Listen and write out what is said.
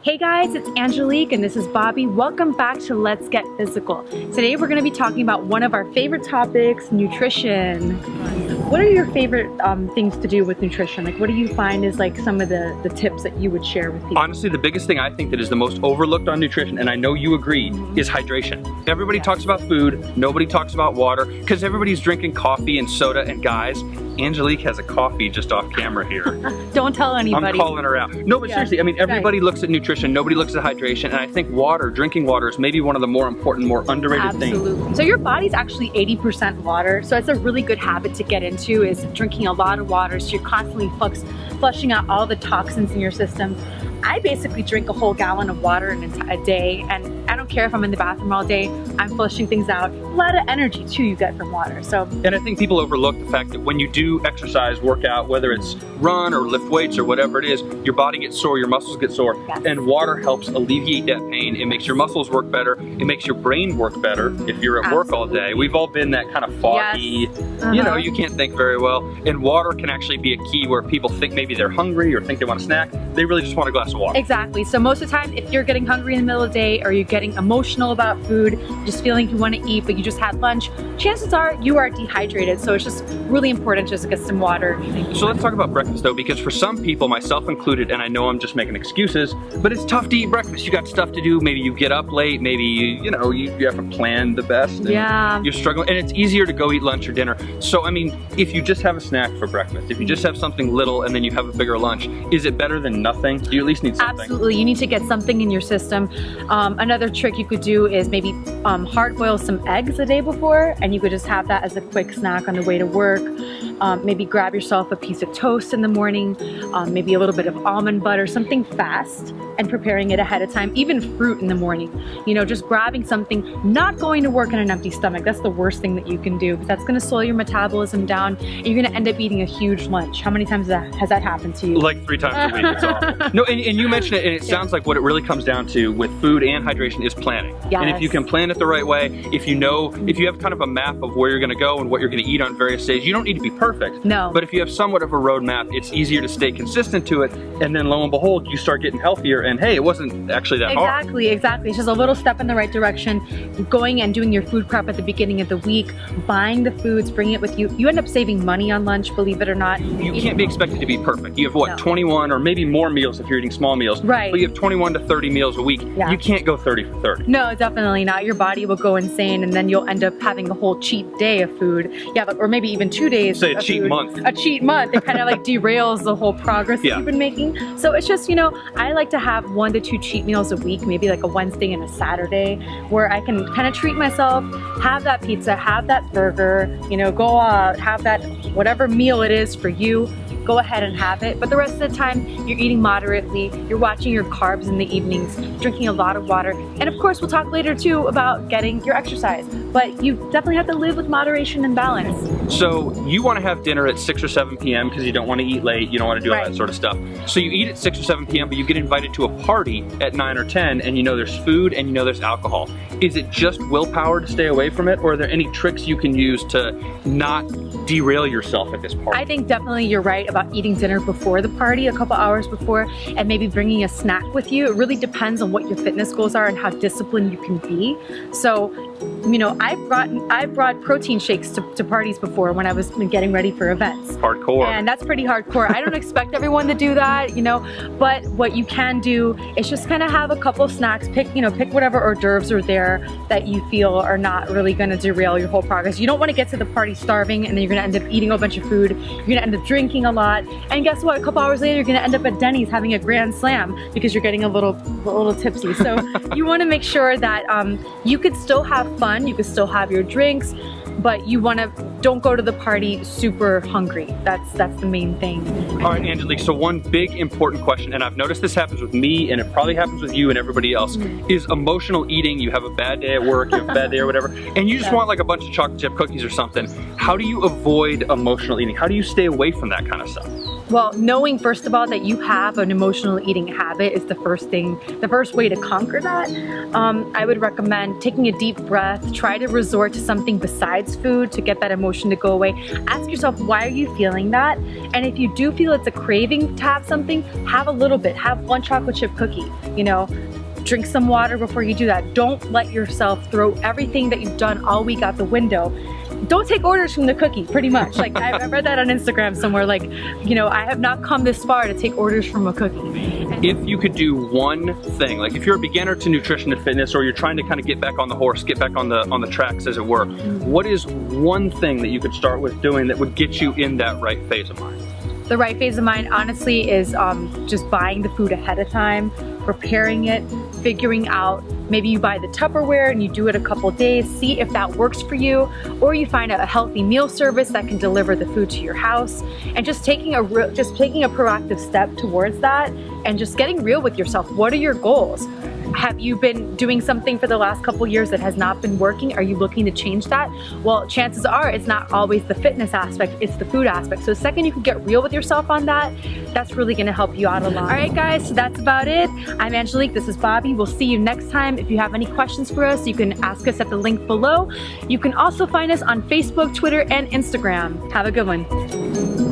Hey guys, it's Angelique and this is Bobby. Welcome back to Let's Get Physical. Today we're going to be talking about one of our favorite topics, nutrition. What are your favorite things to do with nutrition? Like, what do you find is like some of the tips that you would share with people? Honestly, the biggest thing I think that is the most overlooked on nutrition, and I know you agree, is hydration. Everybody talks about food, nobody talks about water, because everybody's drinking coffee and soda, and guys, Angelique has a coffee just off camera here. Don't tell anybody. I'm calling her out. No, but seriously, I mean, everybody looks at nutrition, nobody looks at hydration, and I think water, drinking water is maybe one of the more important, more underrated things. Absolutely. So your body's actually 80% water, so it's a really good habit to get into is drinking a lot of water, so you're constantly flushing out all the toxins in your system. I basically drink a whole gallon of water a day, and I don't care if I'm in the bathroom all day, I'm flushing things out. A lot of energy too you get from water. And I think people overlook the fact that when you do exercise, work out, whether it's run or lift weights or whatever it is, your body gets sore, your muscles get sore, and water helps alleviate that pain. It makes your muscles work better, it makes your brain work better if you're at work all day. We've all been that kind of foggy, you know, you can't think very well, and water can actually be a key where people think maybe they're hungry or think they want a snack, they really just want a glass of water. Exactly. So most of the time, if you're getting hungry in the middle of the day or you're getting emotional about food, just feeling you want to eat, but you just had lunch, chances are you are dehydrated. So it's just really important just to get some water. So let's talk about breakfast though, because for some people, myself included, and I know I'm just making excuses, but it's tough to eat breakfast. You got stuff to do. Maybe you get up late. Maybe you haven't planned the best. And you're struggling, and it's easier to go eat lunch or dinner. So I mean, if you just have a snack for breakfast, if you just have something little and then you have a bigger lunch, is it better than nothing? Do you at least need something? Absolutely, you need to get something in your system. Another trick you could do is maybe hard boil some eggs a day before, and you could just have that as a quick snack on the way to work. Maybe grab yourself a piece of toast in the morning, maybe a little bit of almond butter, something fast, and preparing it ahead of time. Even fruit in the morning. You know, just grabbing something, not going to work on an empty stomach. That's the worst thing that you can do, because that's going to slow your metabolism down, and you're going to end up eating a huge lunch. How many times has that happened to you? Like 3 times a week. It's awful. No, and you mentioned it, and it sounds like what it really comes down to with food and hydration is planning. Yes. And if you can plan it the right way, if you have kind of a map of where you're going to go and what you're going to eat on various days, you don't need to be perfect. No. But if you have somewhat of a roadmap, it's easier to stay consistent to it, and then lo and behold, you start getting healthier, and hey, it wasn't actually that hard. Exactly. It's just a little step in the right direction. Going and doing your food prep at the beginning of the week, buying the foods, bringing it with you. You end up saving money on lunch, believe it or not. You can't be expected to be perfect. You have what, 21 or maybe more meals if you're eating small meals. Right. But you have 21 to 30 meals a week. Yeah. You can't go 30 for 30. No, definitely not. Your body will go insane, and then you'll end up having a whole cheat day of food. Yeah, or maybe even 2 days. Say a cheat month. A cheat month. It kind of like derails the whole progress that you've been making. So it's just, I like to have 1 to 2 cheat meals a week, maybe like a Wednesday and a Saturday, where I can kind of treat myself, have that pizza, have that burger, go out, have that whatever meal it is for you. Go ahead and have it, but the rest of the time you're eating moderately, you're watching your carbs in the evenings, drinking a lot of water, and of course we'll talk later too about getting your exercise, but you definitely have to live with moderation and balance. So you want to have dinner at 6 or 7 p.m. because you don't want to eat late, you don't want to do all that sort of stuff. So you eat at 6 or 7 p.m. but you get invited to a party at 9 or 10, and there's food and there's alcohol. Is it just willpower to stay away from it, or are there any tricks you can use to not derail yourself at this party? I think definitely you're right about eating dinner before the party, a couple hours before, and maybe bringing a snack with you. It really depends on what your fitness goals are and how disciplined you can be. So, I brought protein shakes to parties before when I was getting ready for events. Hardcore. And that's pretty hardcore. I don't expect everyone to do that, but what you can do is just kind of have a couple of snacks, pick whatever hors d'oeuvres are there that you feel are not really going to derail your whole progress. You don't want to get to the party starving and then you're going to end up eating a bunch of food. You're going to end up drinking a lot. And guess what? A couple hours later, you're going to end up at Denny's having a grand slam because you're getting a little tipsy. So you want to make sure that you could still have fun. You could still have your drinks, but don't go to the party super hungry. That's the main thing. All right, Angelique, so one big important question, and I've noticed this happens with me, and it probably happens with you and everybody else, is emotional eating. You have a bad day at work, you have a bad day or whatever, and you just want like a bunch of chocolate chip cookies or something. How do you avoid emotional eating? How do you stay away from that kind of stuff? Well, knowing first of all that you have an emotional eating habit is the first way to conquer that. I would recommend taking a deep breath, try to resort to something besides food to get that emotion to go away. Ask yourself, why are you feeling that? And if you do feel it's a craving to have something, have a little bit, have one chocolate chip cookie, you know, drink some water before you do that. Don't let yourself throw everything that you've done all week out the window. Don't take orders from the cookie, pretty much. Like I read that on Instagram somewhere, like, you know, I have not come this far to take orders from a cookie. If you could do one thing, like if you're a beginner to nutrition and fitness, or you're trying to kind of get back on the horse, get back on the tracks as it were, what is one thing that you could start with doing that would get you in that right phase of mind? The right phase of mind, honestly, is just buying the food ahead of time, preparing it, figuring out, maybe you buy the Tupperware and you do it a couple days, see if that works for you, or you find a healthy meal service that can deliver the food to your house, and just taking a proactive step towards that, and just getting real with yourself. What are your goals? Have you been doing something for the last couple years that has not been working? Are you looking to change that? Well, chances are it's not always the fitness aspect, it's the food aspect. So the second you can get real with yourself on that, that's really gonna help you out a lot. All right, guys, so that's about it. I'm Angelique, this is Bobby. We'll see you next time. If you have any questions for us, you can ask us at the link below. You can also find us on Facebook, Twitter, and Instagram. Have a good one.